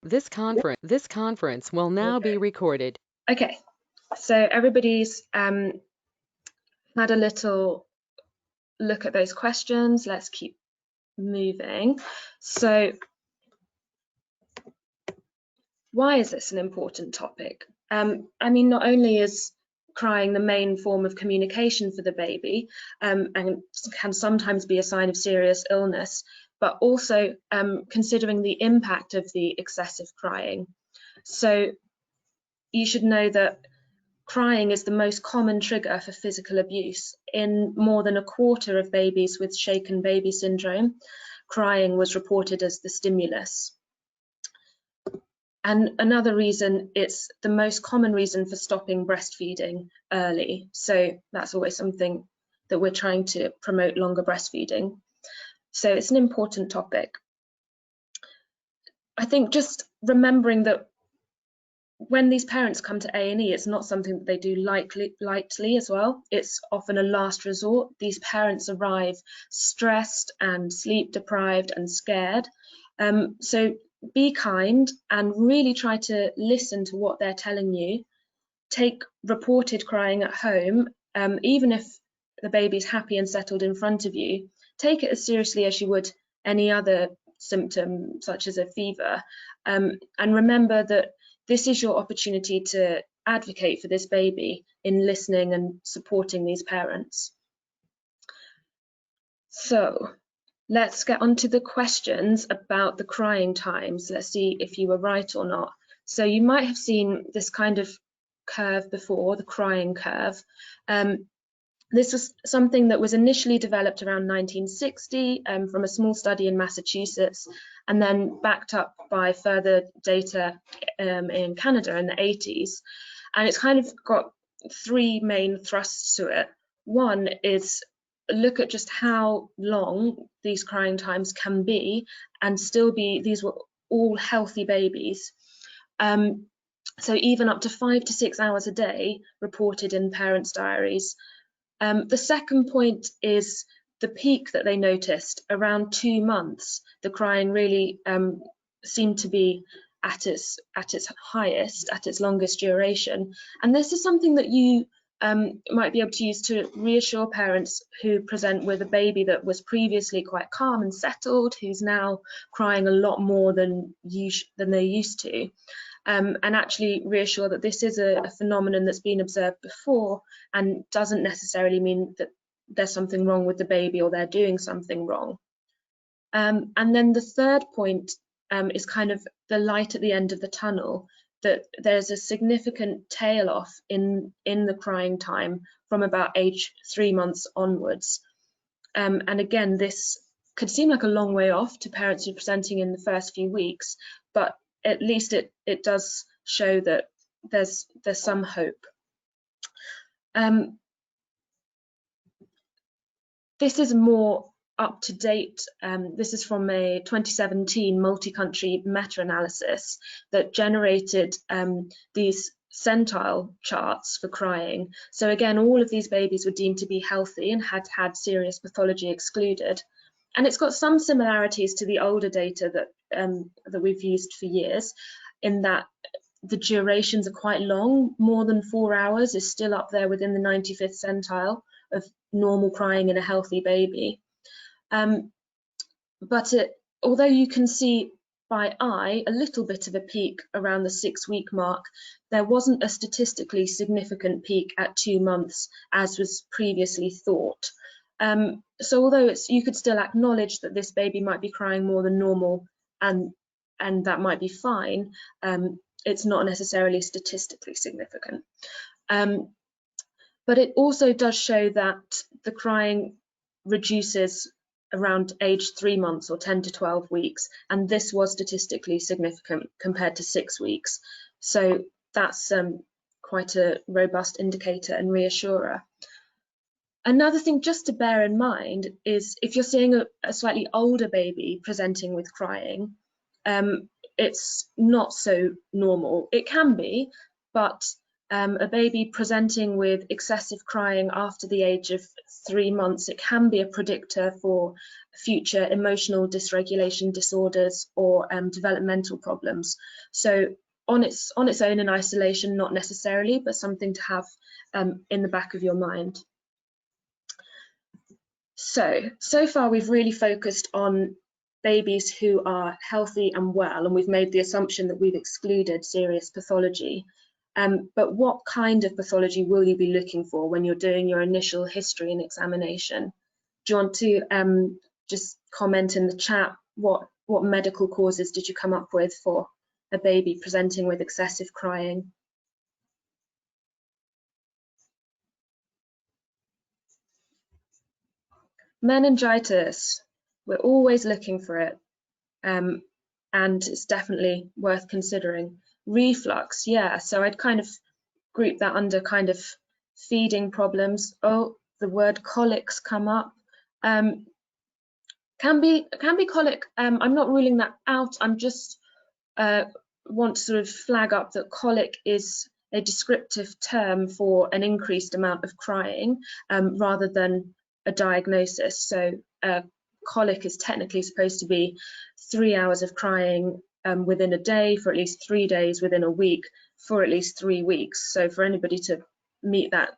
This conference will now be recorded. Okay, so everybody's had a little look at those questions. Let's keep moving. So why is this an important topic? I mean, not only is crying the main form of communication for the baby and can sometimes be a sign of serious illness, but also considering the impact of the excessive crying. So you should know that crying is the most common trigger for physical abuse. In more than a quarter of babies with shaken baby syndrome, crying was reported as the stimulus. And another reason, it's the most common reason for stopping breastfeeding early. So that's always something that we're trying to promote, longer breastfeeding. So it's an important topic. I think just remembering that when these parents come to A&E, it's not something that they do lightly as well. It's often a last resort. These parents arrive stressed and sleep deprived and scared. So be kind and really try to listen to what they're telling you. Take reported crying at home, even if the baby's happy and settled in front of you. Take it as seriously as you would any other symptom, such as a fever. And remember that this is your opportunity to advocate for this baby in listening and supporting these parents. So let's get on to the questions about the crying times. Let's see if you were right or not. So you might have seen this kind of curve before, the crying curve. This was something that was initially developed around 1960 from a small study in Massachusetts, and then backed up by further data in Canada in the 80s. And it's kind of got three main thrusts to it. One is look at just how long these crying times can be and still be, these were all healthy babies. So even up to 5 to 6 hours a day reported in parents' diaries. The second point is the peak that they noticed around 2 months. The crying really seemed to be at its highest, at its longest duration. And this is something that you might be able to use to reassure parents who present with a baby that was previously quite calm and settled, who's now crying a lot more than they used to. And actually reassure that this is a phenomenon that's been observed before and doesn't necessarily mean that there's something wrong with the baby or they're doing something wrong. And then the third point is kind of the light at the end of the tunnel, that there's a significant tail off in the crying time from about age 3 months onwards. And again, this could seem like a long way off to parents who are presenting in the first few weeks, but at least it does show that there's some hope. This is more up to date. This is from a 2017 multi-country meta-analysis that generated these centile charts for crying. So again, all of these babies were deemed to be healthy and had had serious pathology excluded. And it's got some similarities to the older data that we've used for years, in that the durations are quite long. More than 4 hours is still up there within the 95th centile of normal crying in a healthy baby. But although you can see by eye a little bit of a peak around the 6-week mark, there wasn't a statistically significant peak at 2 months as was previously thought. So although you could still acknowledge that this baby might be crying more than normal and that might be fine, it's not necessarily statistically significant. But it also does show that the crying reduces around age 3 months or 10 to 12 weeks, and this was statistically significant compared to 6 weeks. So that's quite a robust indicator and reassurer. Another thing just to bear in mind is if you're seeing a slightly older baby presenting with crying, it's not so normal. It can be, but A baby presenting with excessive crying after the age of 3 months, it can be a predictor for future emotional dysregulation disorders or developmental problems. So on its own in isolation, not necessarily, but something to have in the back of your mind. So far we've really focused on babies who are healthy and well, and we've made the assumption that we've excluded serious pathology. But what kind of pathology will you be looking for when you're doing your initial history and examination? Do you want to just comment in the chat what medical causes did you come up with for a baby presenting with excessive crying? Meningitis, we're always looking for it, and it's definitely worth considering. Reflux, yeah, so I'd kind of group that under kind of feeding problems. Oh, the word colics come up. Can be colic. I'm not ruling that out. I'm just want to sort of flag up that colic is a descriptive term for an increased amount of crying rather than a diagnosis. So colic is technically supposed to be 3 hours of crying within a day for at least 3 days within a week for at least 3 weeks. So for anybody to meet that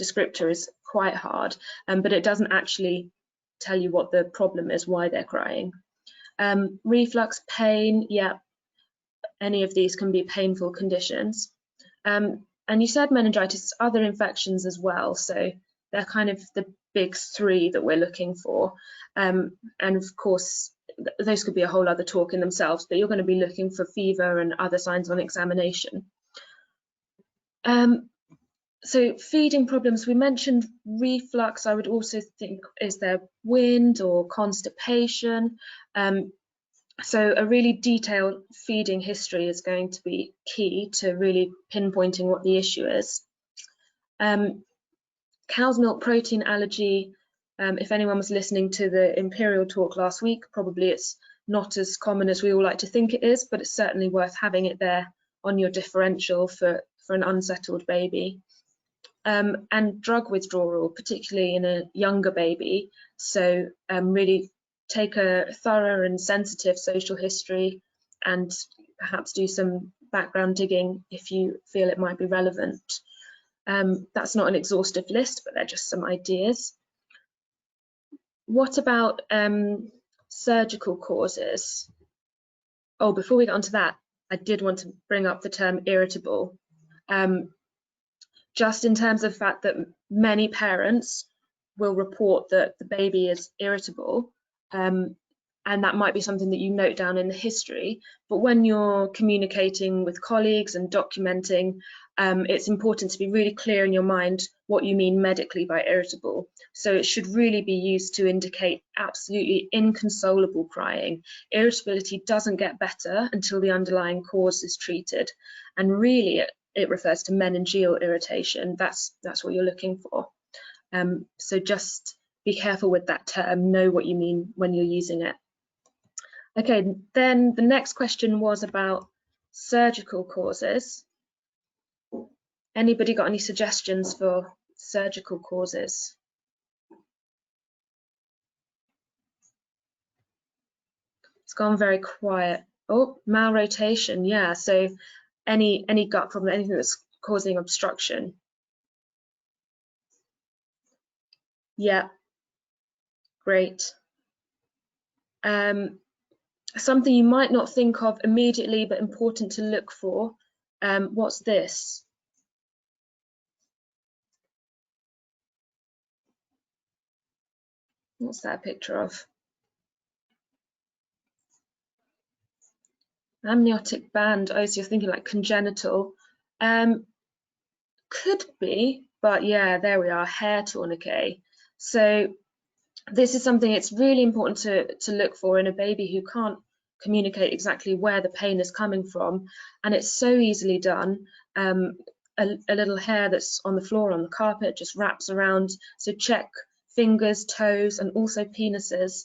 descriptor is quite hard, but it doesn't actually tell you what the problem is, why they're crying. Reflux, pain, yeah, any of these can be painful conditions. And you said meningitis, other infections as well, so they're kind of the big three that we're looking for. And of course, those could be a whole other talk in themselves, but you're going to be looking for fever and other signs on examination. So feeding problems, we mentioned reflux. I would also think, is there wind or constipation? So a really detailed feeding history is going to be key to really pinpointing what the issue is. Cow's milk protein allergy, if anyone was listening to the Imperial talk last week, probably it's not as common as we all like to think it is, but it's certainly worth having it there on your differential for an unsettled baby. And drug withdrawal, particularly in a younger baby. So really take a thorough and sensitive social history and perhaps do some background digging if you feel it might be relevant. That's not an exhaustive list, but they're just some ideas. What about surgical causes? Oh, before we get onto that, I did want to bring up the term irritable. Just in terms of the fact that many parents will report that the baby is irritable, and that might be something that you note down in the history, but when you're communicating with colleagues and documenting, it's important to be really clear in your mind what you mean medically by irritable. So it should really be used to indicate absolutely inconsolable crying. Irritability doesn't get better until the underlying cause is treated, and really it refers to meningeal irritation. That's what you're looking for. So just be careful with that term, know what you mean when you're using it. Okay, then the next question was about surgical causes. Anybody got any suggestions for surgical causes? It's gone very quiet. Oh, malrotation, yeah. So any gut problem, anything that's causing obstruction. Yeah, great. Something you might not think of immediately, but important to look for. What's this? What's that a picture of? Amniotic band. Oh, so you're thinking like congenital. Could be, but yeah, there we are, hair tourniquet. So this is something it's really important to look for in a baby who can't communicate exactly where the pain is coming from, and it's so easily done. A little hair that's on the floor, on the carpet, just wraps around. So check fingers, toes, and also penises,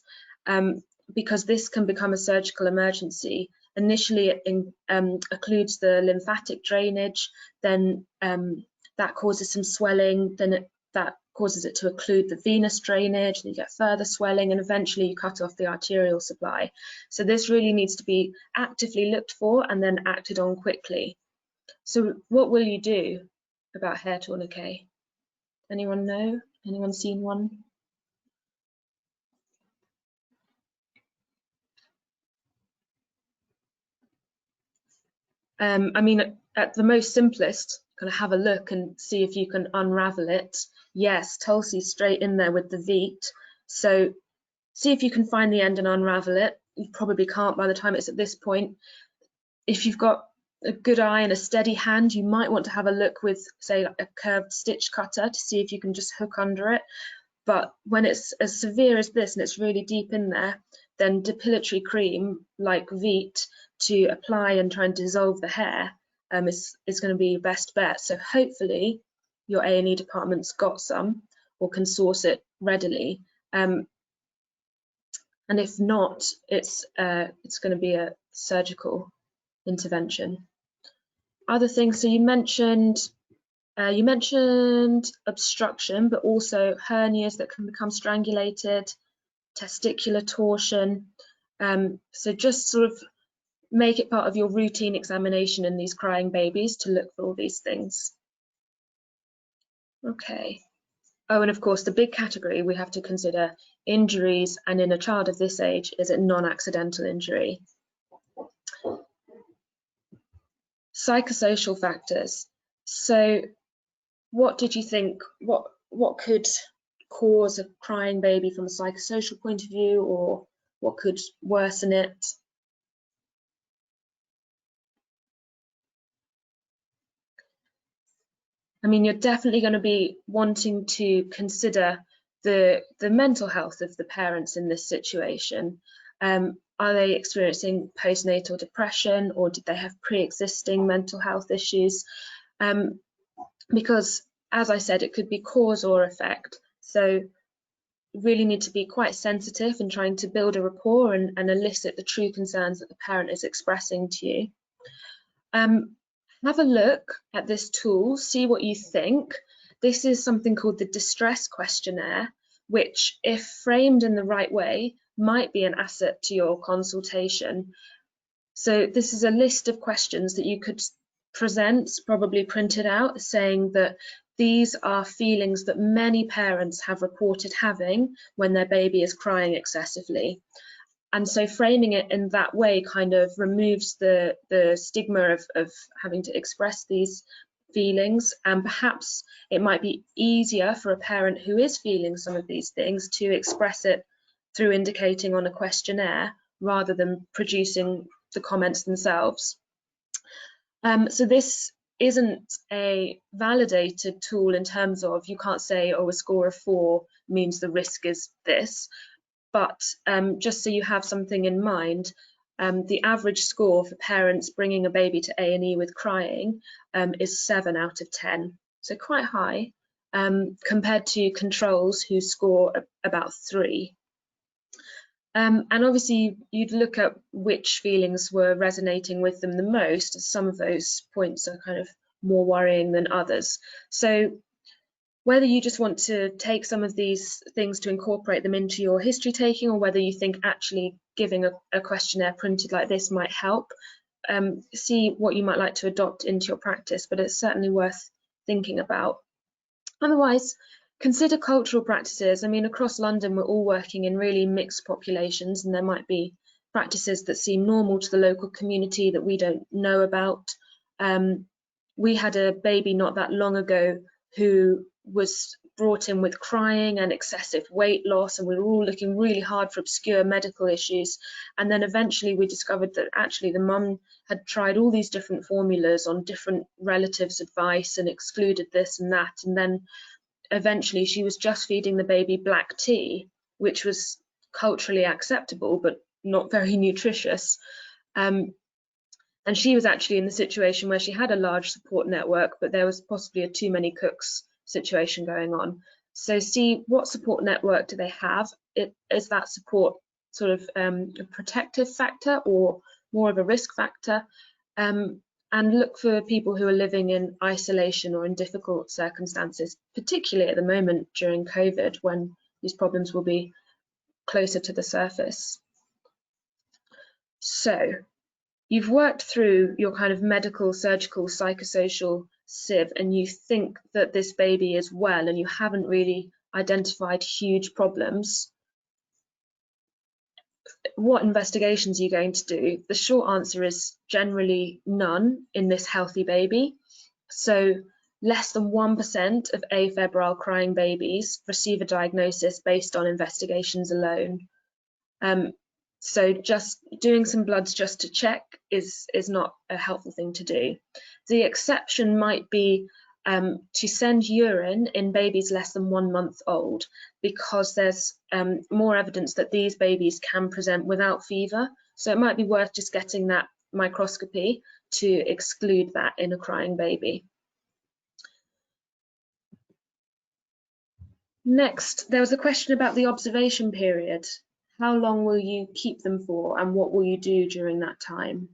because this can become a surgical emergency initially it occludes the lymphatic drainage, then that causes some swelling, then that causes it to occlude the venous drainage, and you get further swelling, and eventually you cut off the arterial supply. So this really needs to be actively looked for and then acted on quickly. So what will you do about hair tourniquet? Anyone know? Anyone seen one? I mean, at the most simplest, kind of have a look and see if you can unravel it. Yes, Tulsi's straight in there with the Veet. So see if you can find the end and unravel it. You probably can't by the time it's at this point. If you've got a good eye and a steady hand, you might want to have a look with, say, like a curved stitch cutter to see if you can just hook under it. But when it's as severe as this and it's really deep in there, then depilatory cream like Veet to apply and try and dissolve the hair is going to be your best bet. So hopefully your A&E department's got some or can source it readily. And if not, it's going to be a surgical intervention. Other things, so you mentioned obstruction, but also hernias that can become strangulated, testicular torsion. So just sort of make it part of your routine examination in these crying babies to look for all these things. Okay. Oh, and of course, the big category we have to consider injuries, and in a child of this age, is it non-accidental injury? Psychosocial factors. So what did you think, what could cause a crying baby from a psychosocial point of view, or what could worsen it? I mean, you're definitely going to be wanting to consider the mental health of the parents in this situation. Are they experiencing postnatal depression, or did they have pre-existing mental health issues? Because, as I said, it could be cause or effect. So really need to be quite sensitive in trying to build a rapport and elicit the true concerns that the parent is expressing to you. Have a look at this tool, see what you think. This is something called the distress questionnaire, which, if framed in the right way, might be an asset to your consultation. So this is a list of questions that you could present, probably printed out, saying that these are feelings that many parents have reported having when their baby is crying excessively. And so framing it in that way kind of removes the stigma of having to express these feelings, and perhaps it might be easier for a parent who is feeling some of these things to express it through indicating on a questionnaire rather than producing the comments themselves. So this isn't a validated tool in terms of, you can't say, oh, a score of 4 means the risk is this. But just so you have something in mind, the average score for parents bringing a baby to A&E with crying is 7 out of 10, so quite high compared to controls who score about 3. And obviously you'd look at which feelings were resonating with them the most. Some of those points are kind of more worrying than others. So whether you just want to take some of these things to incorporate them into your history taking, or whether you think actually giving a questionnaire printed like this might help, see what you might like to adopt into your practice, but it's certainly worth thinking about. Otherwise, consider cultural practices. I mean, across London, we're all working in really mixed populations, and there might be practices that seem normal to the local community that we don't know about. We had a baby not that long ago who was brought in with crying and excessive weight loss, and we were all looking really hard for obscure medical issues. And then eventually we discovered that actually the mum had tried all these different formulas on different relatives' advice and excluded this and that. And then eventually she was just feeding the baby black tea, which was culturally acceptable but not very nutritious. And she was actually in the situation where she had a large support network, but there was possibly a too many cooks situation going on. So see what support network do they have? Is that support sort of a protective factor, or more of a risk factor. And look for people who are living in isolation or in difficult circumstances, particularly at the moment during COVID, when these problems will be closer to the surface. So you've worked through your kind of medical, surgical, psychosocial sieve, and you think that this baby is well, and you haven't really identified huge problems. What investigations are you going to do? The short answer is generally none in this healthy baby. So less than 1% of afebrile crying babies receive a diagnosis based on investigations alone. So just doing some bloods just to check is not a helpful thing to do. The exception might be to send urine in babies less than 1 month old, because there's more evidence that these babies can present without fever. So it might be worth just getting that microscopy to exclude that in a crying baby. Next, there was a question about the observation period. How long will you keep them for, and what will you do during that time?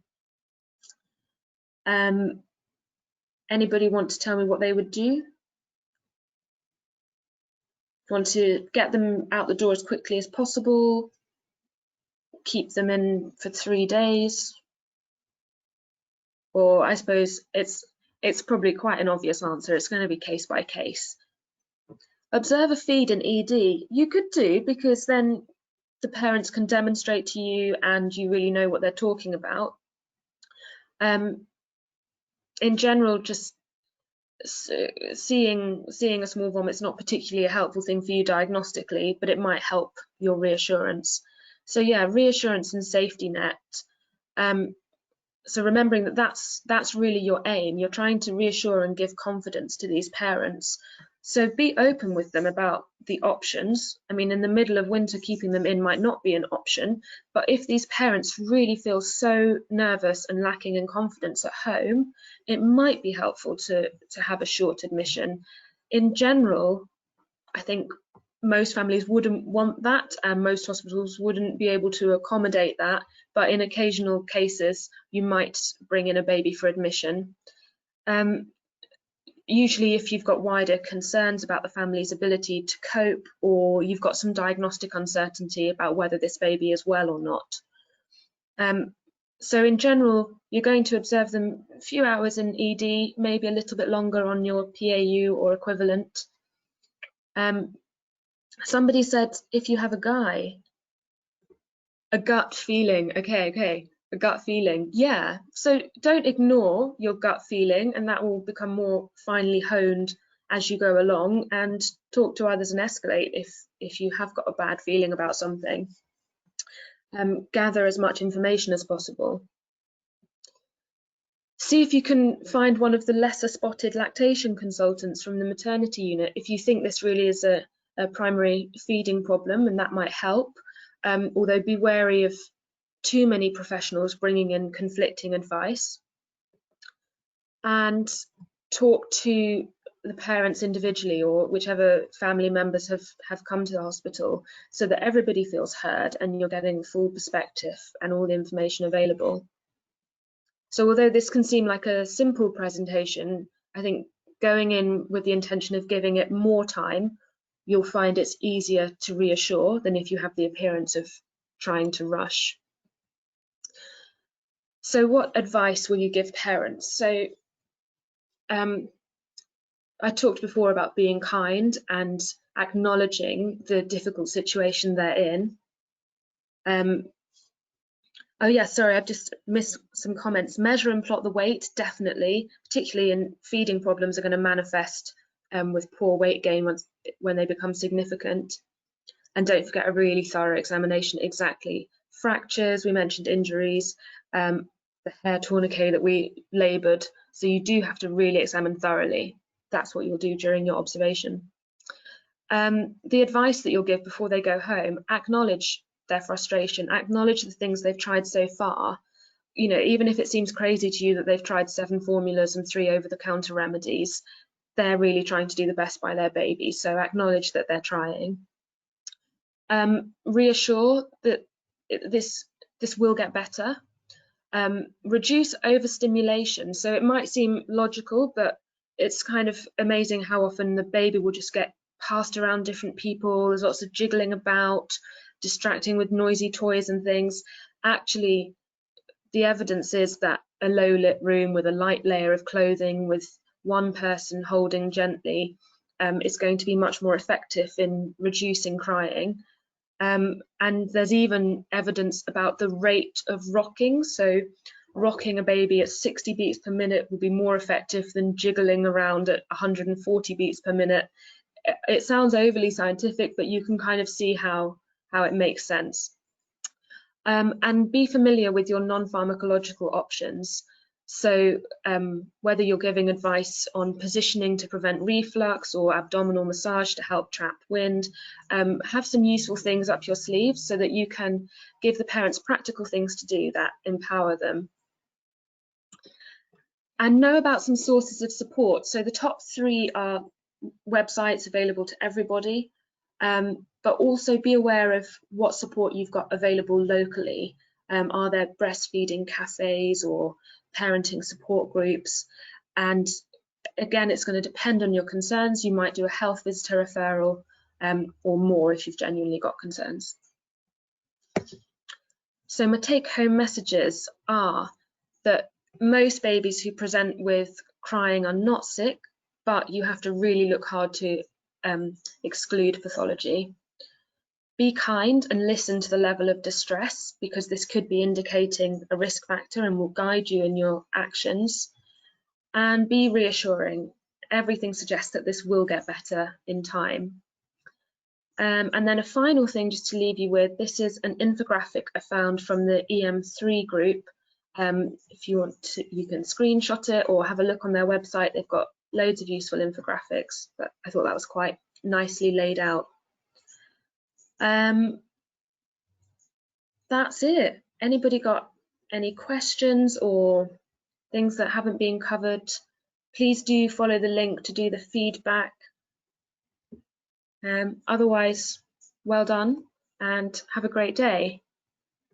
Anybody want to tell me what they would do? Want to get them out the door as quickly as possible? Keep them in for 3 days? Or I suppose it's probably quite an obvious answer. It's going to be case by case. Observe a feed in ED. You could do, because then the parents can demonstrate to you and you really know what they're talking about. In general, just seeing a small vomit is not particularly a helpful thing for you diagnostically, but it might help your reassurance. So yeah, reassurance and safety net. So remembering that that's really your aim. You're trying to reassure and give confidence to these parents. So be open with them about the options. I mean, in the middle of winter, keeping them in might not be an option, but if these parents really feel so nervous and lacking in confidence at home, it might be helpful to have a short admission. In general, I think most families wouldn't want that, and most hospitals wouldn't be able to accommodate that, but in occasional cases you might bring in a baby for admission. Usually if you've got wider concerns about the family's ability to cope, or you've got some diagnostic uncertainty about whether this baby is well or not. So in general, you're going to observe them a few hours in ED, maybe a little bit longer on your PAU or equivalent. Somebody said, if you have a guy, a gut feeling. Okay, a gut feeling. Yeah, so don't ignore your gut feeling, and that will become more finely honed as you go along, and talk to others and escalate if you have got a bad feeling about something. Gather as much information as possible. See if you can find one of the lesser spotted lactation consultants from the maternity unit if you think this really is a primary feeding problem, and that might help. Although be wary of too many professionals bringing in conflicting advice. And talk to the parents individually, or whichever family members have come to the hospital, so that everybody feels heard and you're getting the full perspective and all the information available. So although this can seem like a simple presentation, I think going in with the intention of giving it more time, you'll find it's easier to reassure than if you have the appearance of trying to rush. So what advice will you give parents? So I talked before about being kind and acknowledging the difficult situation they're in. Oh yeah, sorry, I've just missed some comments. Measure and plot the weight, definitely, particularly in feeding problems are going to manifest with poor weight gain when they become significant. And don't forget a really thorough examination. Exactly. Fractures, we mentioned injuries, the hair tourniquet that we laboured. So you do have to really examine thoroughly. That's what you'll do during your observation. The advice that you'll give before they go home, acknowledge their frustration, acknowledge the things they've tried so far. You know, even if it seems crazy to you that they've tried 7 formulas and 3 over-the-counter remedies, they're really trying to do the best by their baby. So acknowledge that they're trying. Reassure that this will get better. Reduce overstimulation. So it might seem logical, but it's kind of amazing how often the baby will just get passed around different people. There's lots of jiggling about, distracting with noisy toys and things. Actually, the evidence is that a low lit room with a light layer of clothing with one person holding gently is going to be much more effective in reducing crying. And there's even evidence about the rate of rocking. So rocking a baby at 60 beats per minute will be more effective than jiggling around at 140 beats per minute. It sounds overly scientific, but you can kind of see how it makes sense. And be familiar with your non-pharmacological options. So whether you're giving advice on positioning to prevent reflux or abdominal massage to help trap wind, have some useful things up your sleeves so that you can give the parents practical things to do that empower them. And know about some sources of support. So the top 3 are websites available to everybody, but also be aware of what support you've got available locally. Are there breastfeeding cafes or parenting support groups? And again, it's going to depend on your concerns. You might do a health visitor referral or more if you've genuinely got concerns. So my take-home messages are that most babies who present with crying are not sick, but you have to really look hard to exclude pathology. Be kind and listen to the level of distress, because this could be indicating a risk factor and will guide you in your actions. And be reassuring. Everything suggests that this will get better in time. And then a final thing just to leave you with, this is an infographic I found from the EM3 group. If you want to, you can screenshot it or have a look on their website. They've got loads of useful infographics, but I thought that was quite nicely laid out. That's it. Anybody got any questions or things that haven't been covered? Please do follow the link to do the feedback. Otherwise, well done and have a great day.